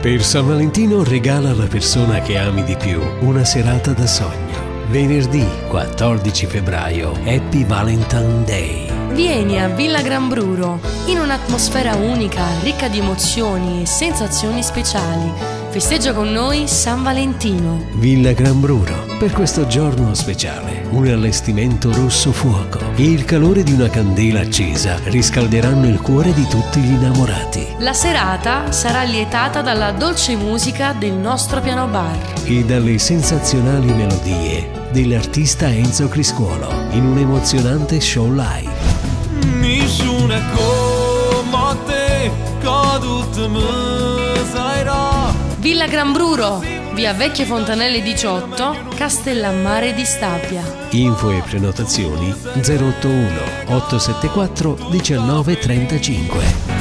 Per San Valentino regala alla persona che ami di più una serata da sogno. Venerdì 14 febbraio, Happy Valentine Day. Vieni a Villa Gran Bruro, in un'atmosfera unica, ricca di emozioni e sensazioni speciali. Festeggia con noi San Valentino. Villa Gran Bruro, per questo giorno speciale, un allestimento rosso fuoco e il calore di una candela accesa riscalderanno il cuore di tutti gli innamorati. La serata sarà lietata dalla dolce musica del nostro piano bar E dalle sensazionali melodie dell'artista Enzo Criscuolo in un emozionante show live. Nessuna come te, che tutto mi sarà. Villa Gran Bruro, via Vecchie Fontanelle 18, Castellammare di Stabia. Info e prenotazioni 081 874 1935.